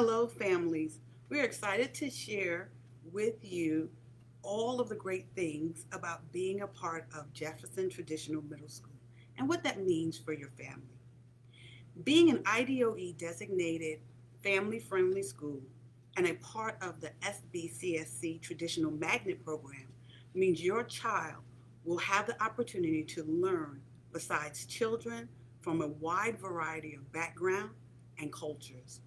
Hello, families. We're excited to share with you all of the great things about being a part of Jefferson Traditional Middle School and what that means for your family. Being an IDOE designated family friendly school and a part of the SBCSC Traditional Magnet Program means your child will have the opportunity to learn besides children from a wide variety of background and cultures.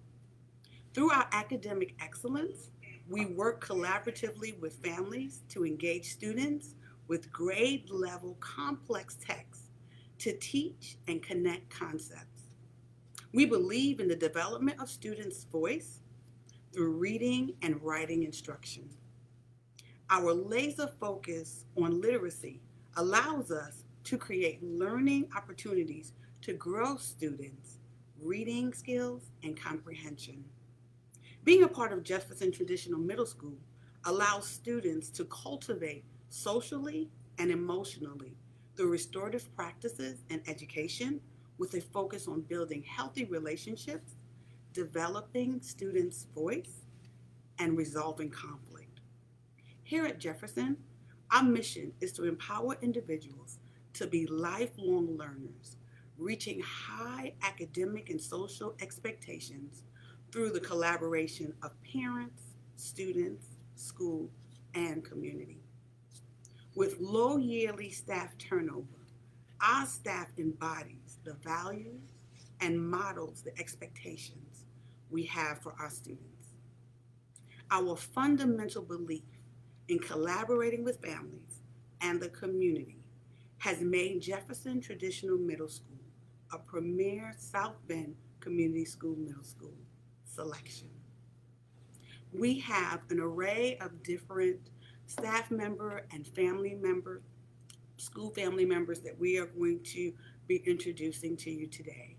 Through our academic excellence, we work collaboratively with families to engage students with grade level complex texts to teach and connect concepts. We believe in the development of students' voice through reading and writing instruction. Our laser focus on literacy allows us to create learning opportunities to grow students' reading skills and comprehension. Being a part of Jefferson Traditional Middle School allows students to cultivate socially and emotionally through restorative practices and education with a focus on building healthy relationships, developing students' voice, and resolving conflict. Here at Jefferson, our mission is to empower individuals to be lifelong learners, reaching high academic and social expectations through the collaboration of parents, students, school, and community. With low yearly staff turnover, our staff embodies the values and models the expectations we have for our students. Our fundamental belief in collaborating with families and the community has made Jefferson Traditional Middle School a premier South Bend Community School Middle School selection. We have an array of different staff member and school family members that we are going to be introducing to you today.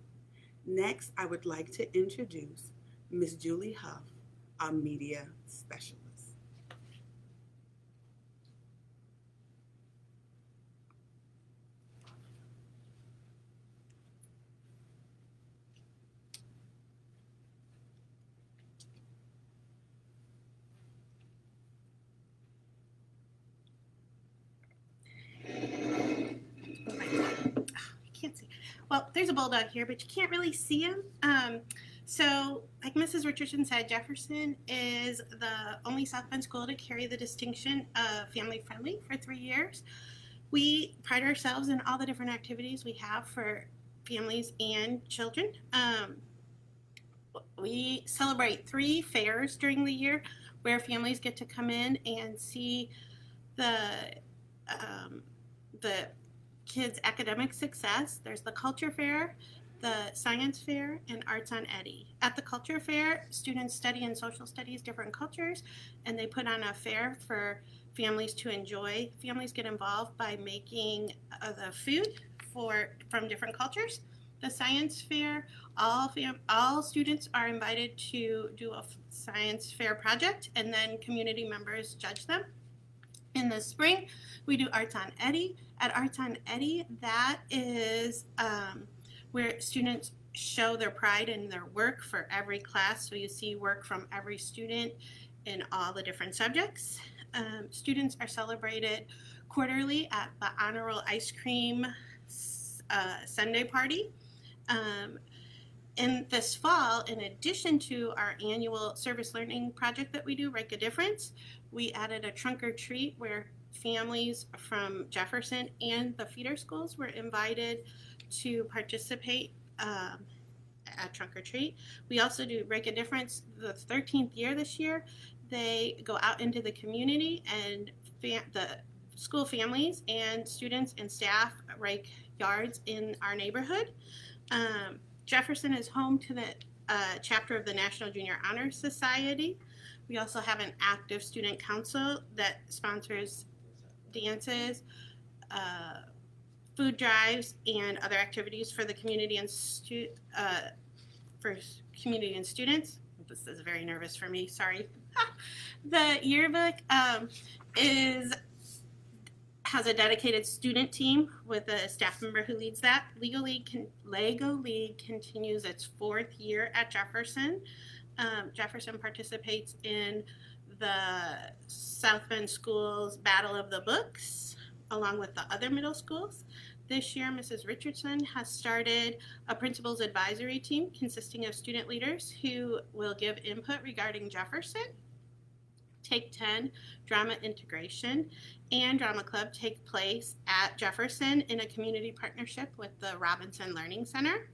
Next, I would like to introduce Ms. Julie Huff, our media specialist. Can't see. Well, there's a bulldog here, but you can't really see him. So, like Mrs. Richardson said, Jefferson is the only South Bend school to carry the distinction of family friendly for 3 years. We pride ourselves in all the different activities we have for families and children. We celebrate 3 fairs during the year where families get to come in and see the kids' academic success. There's the culture fair, the science fair, and arts on Eddy. At the culture fair, students study in social studies different cultures, and they put on a fair for families to enjoy. Families get involved by making the food from different cultures. The science fair, all students are invited to do a science fair project, and then community members judge them. In the spring, we do Arts on Eddy. At Arts on Eddy, that is where students show their pride in their work for every class. So you see work from every student in all the different subjects. Students are celebrated quarterly at the Honor Roll Ice Cream Sunday party. In this fall, in addition to our annual service learning project that we do, Make a Difference, we added a trunk or treat where families from Jefferson and the feeder schools were invited to participate at trunk or treat. We also do Make a Difference the 13th year this year. They go out into the community and the school families and students and staff rake yards in our neighborhood. Jefferson is home to the chapter of the National Junior Honor Society. We also have an active student council that sponsors dances, food drives, and other activities for the community and students. This is very nervous for me. Sorry. The yearbook has a dedicated student team with a staff member who leads that. Lego League continues its 4th year at Jefferson. Jefferson participates in the South Bend Schools Battle of the Books, along with the other middle schools. This year, Mrs. Richardson has started a principal's advisory team consisting of student leaders who will give input regarding Jefferson. Take 10 drama integration and drama club take place at Jefferson in a community partnership with the Robinson Learning Center.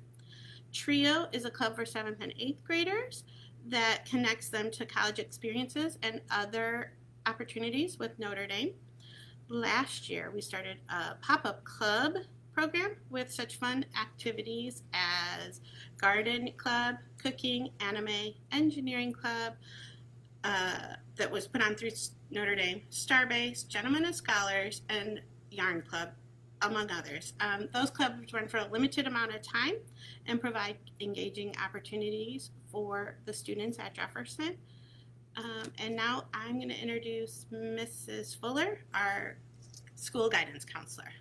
Trio is a club for 7th and 8th graders that connects them to college experiences and other opportunities with Notre Dame. Last year, we started a pop-up club program with such fun activities as garden club, cooking, anime, engineering club, that was put on through Notre Dame, Starbase, Gentlemen of Scholars, and Yarn Club, among others. Those clubs run for a limited amount of time and provide engaging opportunities for the students at Jefferson. And now I'm going to introduce Mrs. Fuller, our school guidance counselor.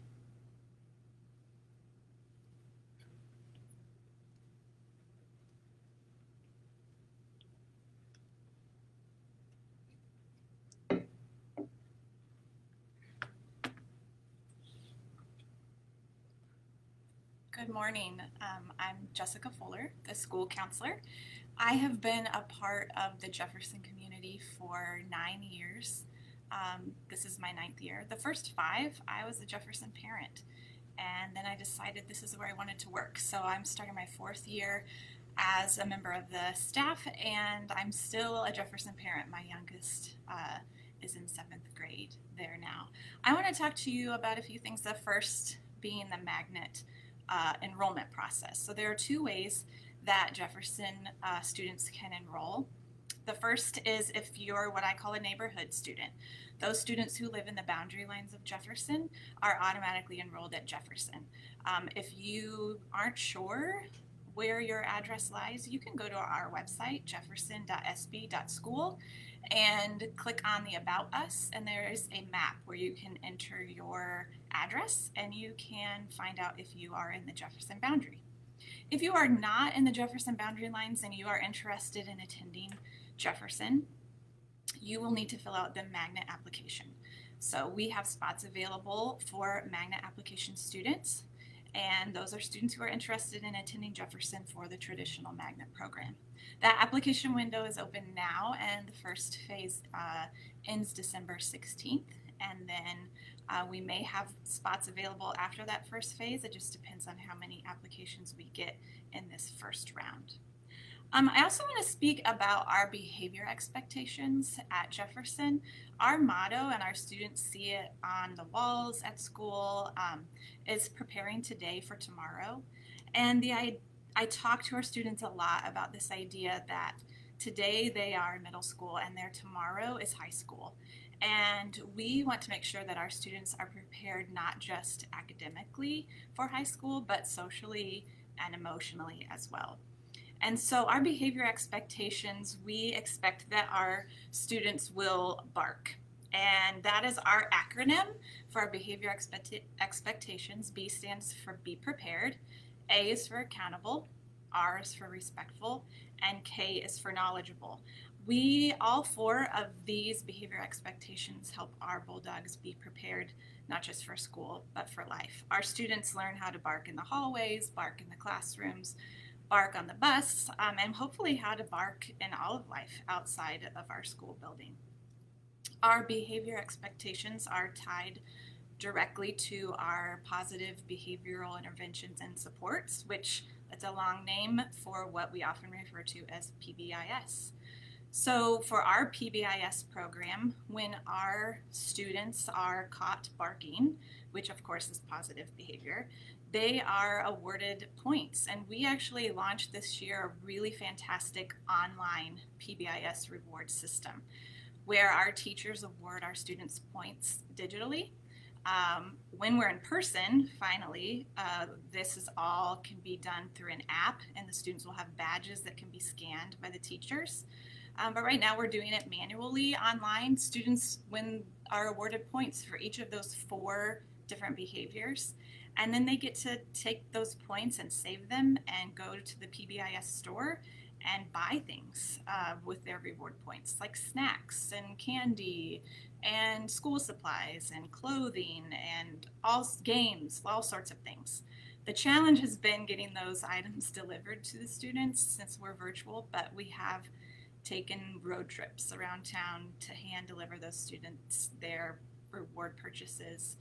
Good morning. I'm Jessica Fuller, the school counselor. I have been a part of the Jefferson community for 9 years. This is my 9th year. The first 5, I was a Jefferson parent, and then I decided this is where I wanted to work. So I'm starting my 4th year as a member of the staff, and I'm still a Jefferson parent. My youngest is in 7th grade there now. I want to talk to you about a few things. The first being the magnet enrollment process. So there are 2 ways that Jefferson students can enroll. The first is if you're what I call a neighborhood student. Those students who live in the boundary lines of Jefferson are automatically enrolled at Jefferson. If you aren't sure where your address lies, you can go to our website, jefferson.sb.school, and click on the About Us, and there is a map where you can enter your address and you can find out if you are in the Jefferson boundary. If you are not in the Jefferson boundary lines and you are interested in attending Jefferson, you will need to fill out the magnet application. So we have spots available for magnet application students, and those are students who are interested in attending Jefferson for the traditional magnet program. That application window is open now, and the first phase ends December 16th, and then we may have spots available after that first phase. It just depends on how many applications we get in this first round. I also want to speak about our behavior expectations at Jefferson. Our motto, and our students see it on the walls at school, is preparing today for tomorrow. And I talk to our students a lot about this idea that today they are in middle school and their tomorrow is high school. And we want to make sure that our students are prepared not just academically for high school, but socially and emotionally as well. And so our behavior expectations, we expect that our students will bark. And that is our acronym for our behavior expectations. B stands for be prepared, A is for accountable, R is for respectful, and K is for knowledgeable. All 4 of these behavior expectations help our Bulldogs be prepared, not just for school, but for life. Our students learn how to bark in the hallways, bark in the classrooms, bark on the bus, and hopefully how to bark in all of life outside of our school building. Our behavior expectations are tied directly to our positive behavioral interventions and supports, which that's a long name for what we often refer to as Pbis. So for our Pbis program, when our students are caught barking, which of course is positive behavior, they are awarded points. And we actually launched this year a really fantastic online Pbis reward system where our teachers award our students points digitally. When we're in person, finally, this is all can be done through an app, and the students will have badges that can be scanned by the teachers. But right now we're doing it manually online. Students are awarded points for each of those 4 different behaviors. And then they get to take those points and save them and go to the Pbis store and buy things with their reward points, like snacks and candy and school supplies and clothing and all games, all sorts of things. The challenge has been getting those items delivered to the students since we're virtual, but we have taken road trips around town to hand deliver those students their reward purchases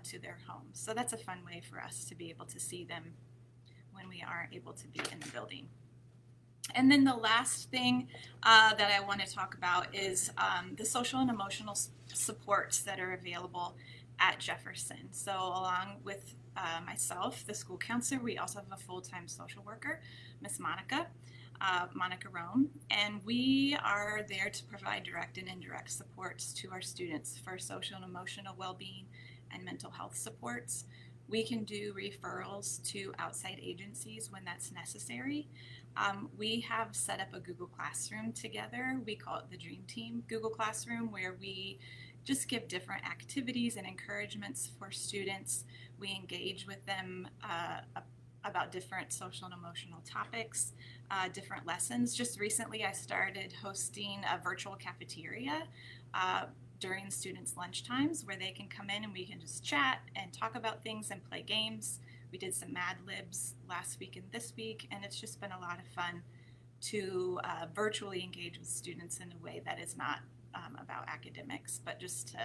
to their homes. So that's a fun way for us to be able to see them when we aren't able to be in the building. And then the last thing that I want to talk about is the social and emotional supports that are available at Jefferson. So along with myself, the school counselor, we also have a full-time social worker, Miss Monica Rome, and we are there to provide direct and indirect supports to our students for social and emotional well-being and mental health supports. We can do referrals to outside agencies when that's necessary. We have set up a Google Classroom together. We call it the Dream Team Google Classroom, where we just give different activities and encouragements for students. We engage with them about different social and emotional topics, different lessons. Just recently I started hosting a virtual cafeteria during students' lunch times, where they can come in and we can just chat and talk about things and play games. We did some Mad Libs last week and this week, and it's just been a lot of fun to virtually engage with students in a way that is not about academics, but just to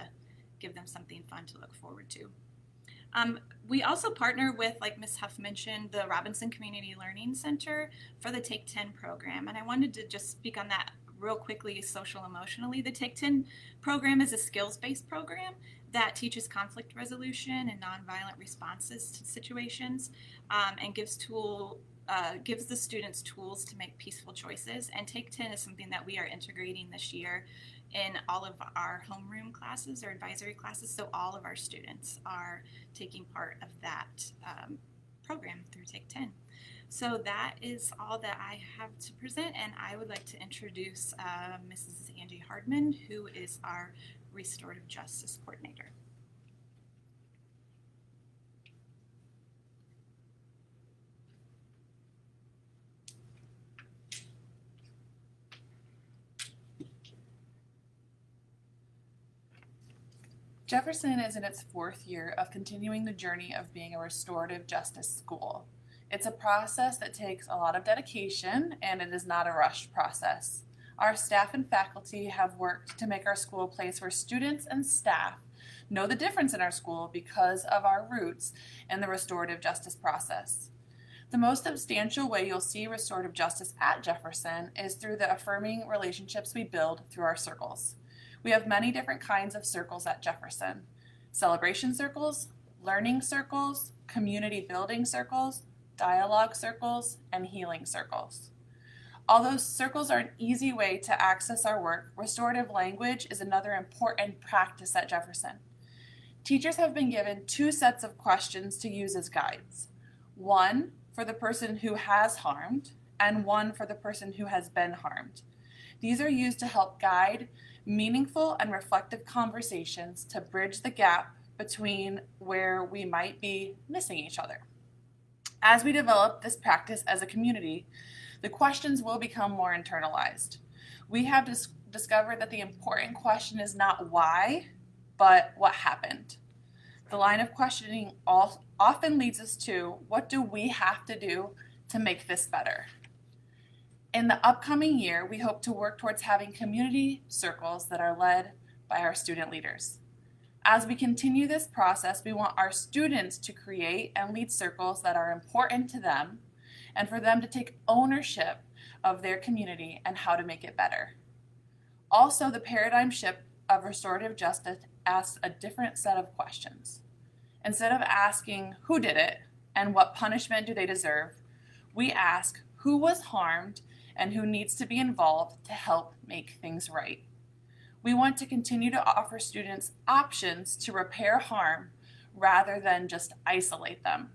give them something fun to look forward to. We also partner with, like Ms. Huff mentioned, the Robinson Community Learning Center for the Take 10 program, and I wanted to just speak on that real quickly, social emotionally. The Take 10 program is a skills-based program that teaches conflict resolution and nonviolent responses to situations, and gives the students tools to make peaceful choices. And Take 10 is something that we are integrating this year in all of our homeroom classes or advisory classes, so all of our students are taking part of that program through Take 10. So that is all that I have to present, and I would like to introduce Mrs. Angie Hardman, who is our Restorative Justice Coordinator. Jefferson is in its 4th year of continuing the journey of being a restorative justice school. It's a process that takes a lot of dedication, and it is not a rushed process. Our staff and faculty have worked to make our school a place where students and staff know the difference in our school because of our roots in the restorative justice process. The most substantial way you'll see restorative justice at Jefferson is through the affirming relationships we build through our circles. We have many different kinds of circles at Jefferson: celebration circles, learning circles, community building circles, dialogue circles, and healing circles. Although circles are an easy way to access our work, restorative language is another important practice at Jefferson. Teachers have been given 2 sets of questions to use as guides. One for the person who has harmed, and one for the person who has been harmed. These are used to help guide meaningful and reflective conversations to bridge the gap between where we might be missing each other. As we develop this practice as a community, the questions will become more internalized. We have discovered that the important question is not why, but what happened. The line of questioning often leads us to, what do we have to do to make this better? In the upcoming year, we hope to work towards having community circles that are led by our student leaders. As we continue this process, we want our students to create and lead circles that are important to them, and for them to take ownership of their community and how to make it better. Also, the paradigm shift of restorative justice asks a different set of questions. Instead of asking who did it and what punishment do they deserve, we ask who was harmed and who needs to be involved to help make things right. We want to continue to offer students options to repair harm rather than just isolate them.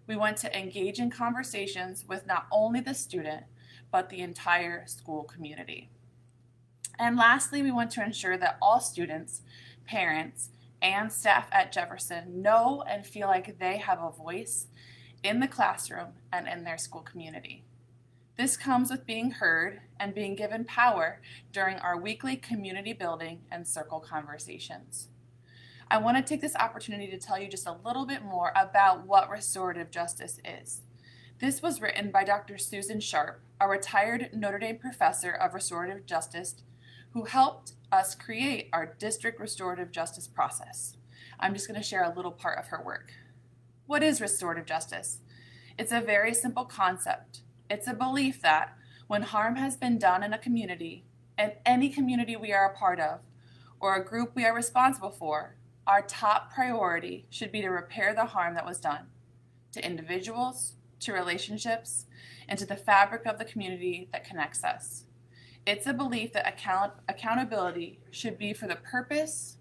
We want to engage in conversations with not only the student, but the entire school community. And lastly, we want to ensure that all students, parents, and staff at Jefferson know and feel like they have a voice in the classroom and in their school community. This comes with being heard and being given power during our weekly community building and circle conversations. I want to take this opportunity to tell you just a little bit more about what restorative justice is. This was written by Dr. Susan Sharp, a retired Notre Dame professor of restorative justice who helped us create our district restorative justice process. I'm just going to share a little part of her work. What is restorative justice? It's a very simple concept. It's a belief that when harm has been done in a community, and any community we are a part of, or a group we are responsible for, our top priority should be to repair the harm that was done to individuals, to relationships, and to the fabric of the community that connects us. It's a belief that accountability should be for the purpose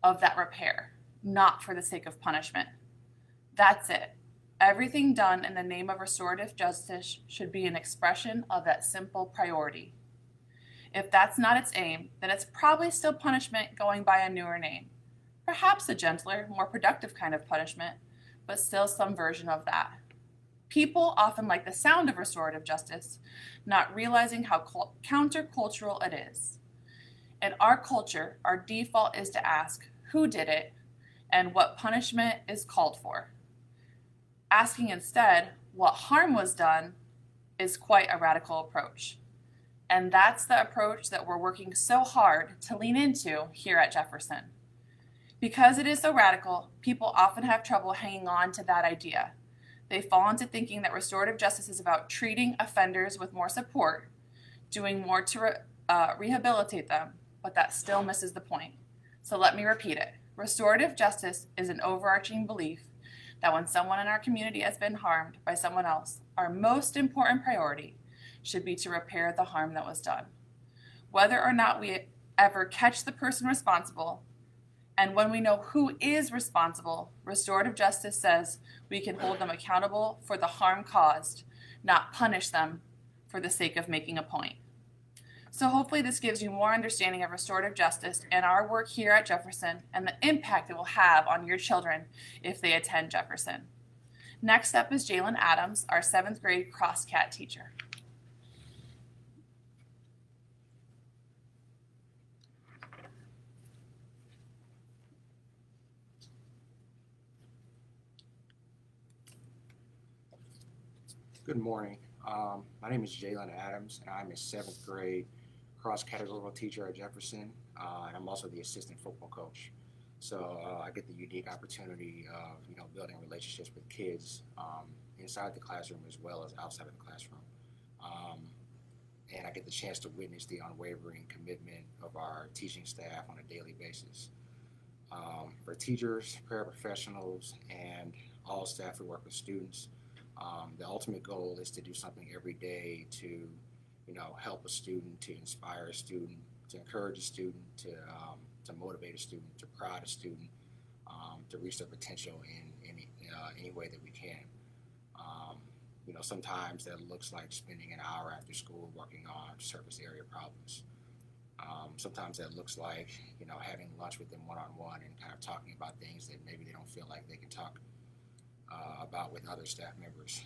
of that repair, not for the sake of punishment. That's it. Everything done in the name of restorative justice should be an expression of that simple priority. If that's not its aim, then it's probably still punishment going by a newer name. Perhaps a gentler, more productive kind of punishment, but still some version of that. People often like the sound of restorative justice, not realizing how countercultural it is. In our culture, our default is to ask who did it and what punishment is called for. Asking instead what harm was done is quite a radical approach. And that's the approach that we're working so hard to lean into here at Jefferson. Because it is so radical, people often have trouble hanging on to that idea. They fall into thinking that restorative justice is about treating offenders with more support, doing more to rehabilitate them, but that still misses the point. So let me repeat it. Restorative justice is an overarching belief that when someone in our community has been harmed by someone else, our most important priority should be to repair the harm that was done. Whether or not we ever catch the person responsible, and when we know who is responsible, restorative justice says we can hold them accountable for the harm caused, not punish them for the sake of making a point. So hopefully this gives you more understanding of restorative justice and our work here at Jefferson and the impact it will have on your children if they attend Jefferson. Next up is Jalen Adams, our 7th grade cross-cat teacher. Good morning. My name is Jalen Adams, and I'm a 7th grade cross-categorical teacher at Jefferson, and I'm also the assistant football coach. So I get the unique opportunity of building relationships with kids inside the classroom as well as outside of the classroom. And I get the chance to witness the unwavering commitment of our teaching staff on a daily basis. For teachers, paraprofessionals, and all staff who work with students, the ultimate goal is to do something every day to, help a student, to inspire a student, to encourage a student, to motivate a student, to prod a student, to reach their potential in any way that we can. Sometimes that looks like spending an hour after school working on surface area problems. Sometimes that looks like, having lunch with them one-on-one and kind of talking about things that maybe they don't feel like they can talk about with other staff members.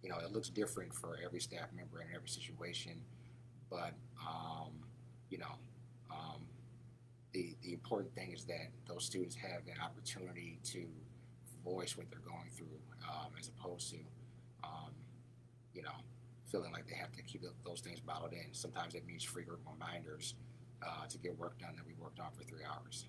It looks different for every staff member in every situation, but the important thing is that those students have an opportunity to voice what they're going through, as opposed to feeling like they have to keep those things bottled in. Sometimes it means frequent reminders to get work done that we worked on for 3 hours.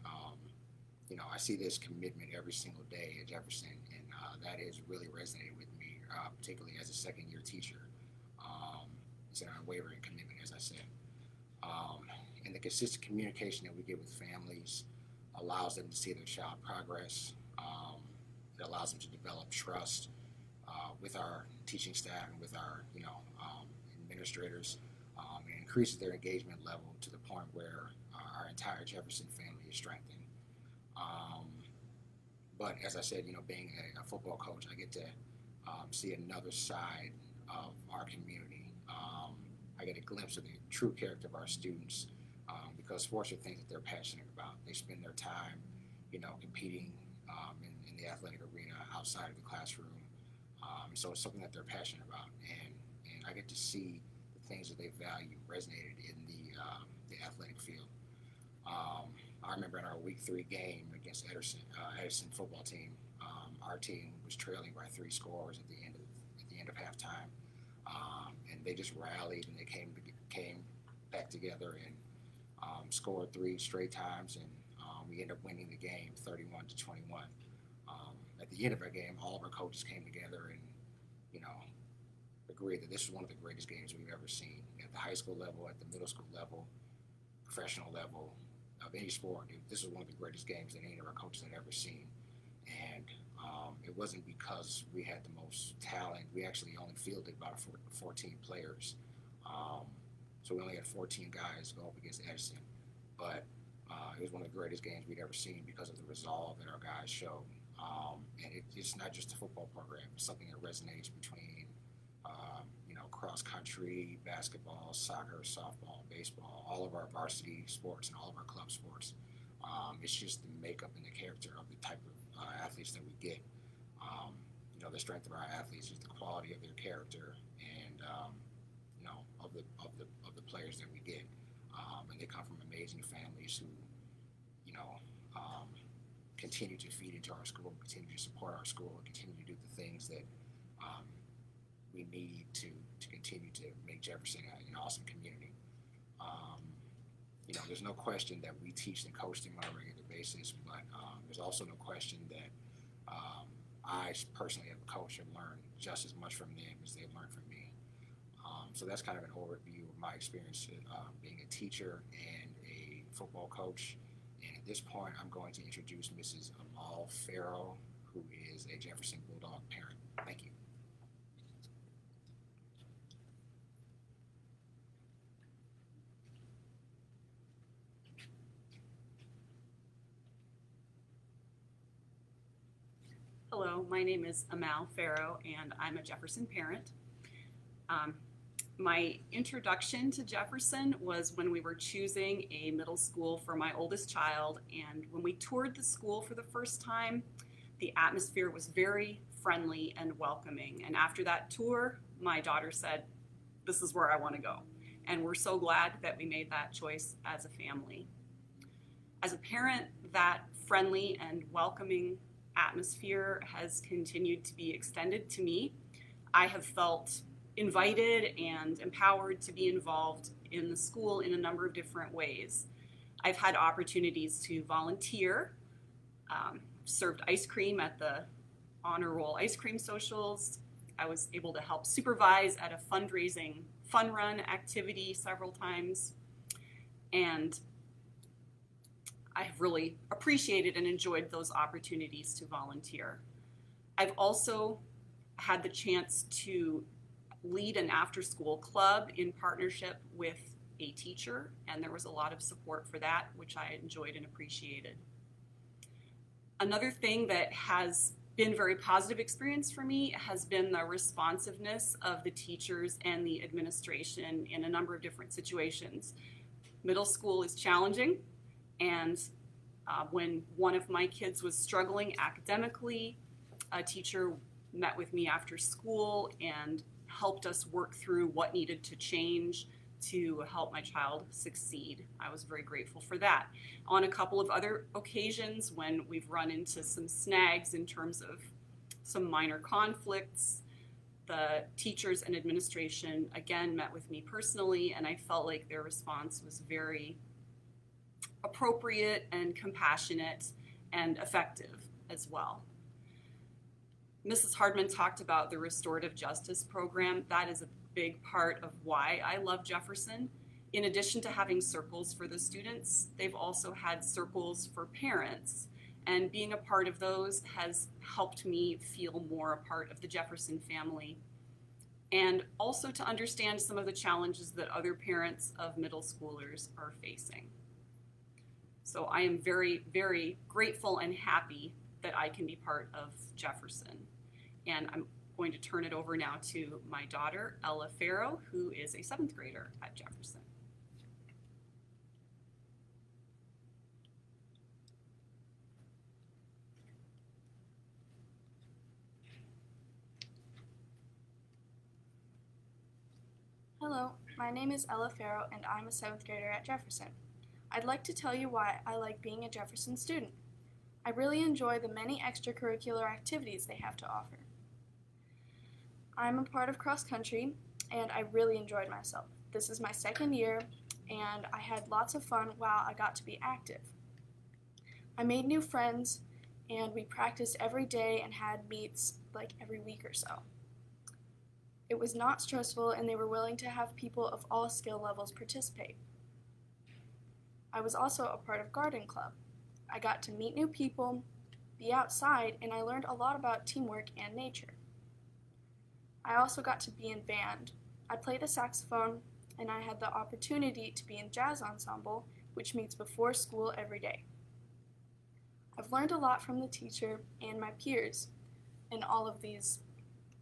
I see this commitment every single day at Jefferson, and that has really resonated with me, particularly as a second-year teacher. It's an unwavering commitment, as I said. And the consistent communication that we get with families allows them to see their child progress. It allows them to develop trust with our teaching staff and with our, administrators. It increases their engagement level to the point where our entire Jefferson family is strengthened. But as I said, being a football coach, I get to see another side of our community. I get a glimpse of the true character of our students because sports are things that they're passionate about. They spend their time, competing in the athletic arena outside of the classroom. So it's something that they're passionate about. And and I get to see the things that they value resonated in the athletic field. I remember in our week 3 game against Edison football team, our team was trailing by 3 scores at the end of halftime, and they just rallied and they came back together and scored 3 straight times, and we ended up winning the game 31-21. At the end of our game, all of our coaches came together and agreed that this was one of the greatest games we've ever seen at the high school level, at the middle school level, professional level of any sport. This was one of the greatest games that any of our coaches had ever seen. And it wasn't because we had the most talent. We actually only fielded about 14 players. So we only had 14 guys go up against Edison. But it was one of the greatest games we'd ever seen because of the resolve that our guys showed. And it's not just a football program. It's something that resonates between cross country, basketball, soccer, softball, baseball, all of our varsity sports and all of our club sports. It's just the makeup and the character of the type of athletes that we get. The strength of our athletes is the quality of their character and of the players that we get. And they come from amazing families who continue to feed into our school, continue to support our school, and continue to do the things that we need to continue to make Jefferson an awesome community. There's no question that we teach and coach them on a regular basis, but there's also no question that I personally, as a coach, have learned just as much from them as they've learned from me. So that's kind of an overview of my experience being a teacher and a football coach. And at this point, I'm going to introduce Mrs. Amal Farrell, who is a Jefferson Bulldog parent. Thank you. Hello, my name is Amal Farrell, and I'm a Jefferson parent. My introduction to Jefferson was when we were choosing a middle school for my oldest child, and when we toured the school for the first time, the atmosphere was very friendly and welcoming. And after that tour, my daughter said, "This is where I want to go." And we're so glad that we made that choice as a family. As a parent, that friendly and welcoming atmosphere has continued to be extended to me. I have felt invited and empowered to be involved in the school in a number of different ways. I've had opportunities to volunteer, served ice cream at the honor roll ice cream socials. I was able to help supervise at a fundraising fun run activity several times, and I have really appreciated and enjoyed those opportunities to volunteer. I've also had the chance to lead an after-school club in partnership with a teacher, and there was a lot of support for that, which I enjoyed and appreciated. Another thing that has been a very positive experience for me has been the responsiveness of the teachers and the administration in a number of different situations. Middle school is challenging, and when one of my kids was struggling academically, a teacher met with me after school and helped us work through what needed to change to help my child succeed. I was very grateful for that. On a couple of other occasions, when we've run into some snags in terms of some minor conflicts, the teachers and administration again met with me personally, and I felt like their response was very appropriate and compassionate and effective as well. Mrs. Hardman talked about the Restorative Justice program. That is a big part of why I love Jefferson. In addition to having circles for the students, they've also had circles for parents, and being a part of those has helped me feel more a part of the Jefferson family, and also to understand some of the challenges that other parents of middle schoolers are facing. So I am very, very grateful and happy that I can be part of Jefferson. And I'm going to turn it over now to my daughter, Ella Farrow, who is a 7th grader at Jefferson. Hello, my name is Amal Farrell and I'm a 7th grader at Jefferson. I'd like to tell you why I like being a Jefferson student. I really enjoy the many extracurricular activities they have to offer. I'm a part of cross country and I really enjoyed myself. This is my 2nd year and I had lots of fun while I got to be active. I made new friends and we practiced every day and had meets like every week or so. It was not stressful and they were willing to have people of all skill levels participate. I was also a part of garden club. I got to meet new people, be outside, and I learned a lot about teamwork and nature. I also got to be in band. I played the saxophone and I had the opportunity to be in jazz ensemble, which meets before school every day. I've learned a lot from the teacher and my peers in all of these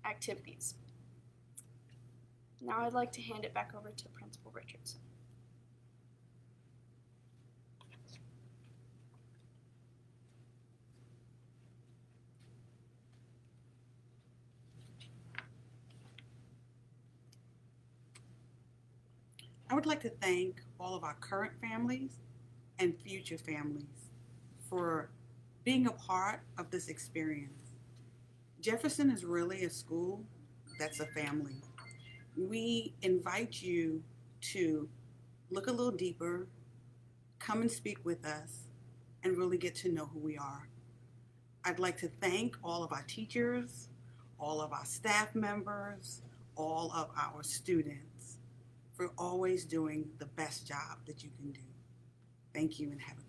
activities. Now I'd like to hand it back over to Principal Richardson. I would like to thank all of our current families and future families for being a part of this experience. Jefferson is really a school that's a family. We invite you to look a little deeper, come and speak with us, and really get to know who we are. I'd like to thank all of our teachers, all of our staff members, all of our students for always doing the best job that you can do. Thank you and have a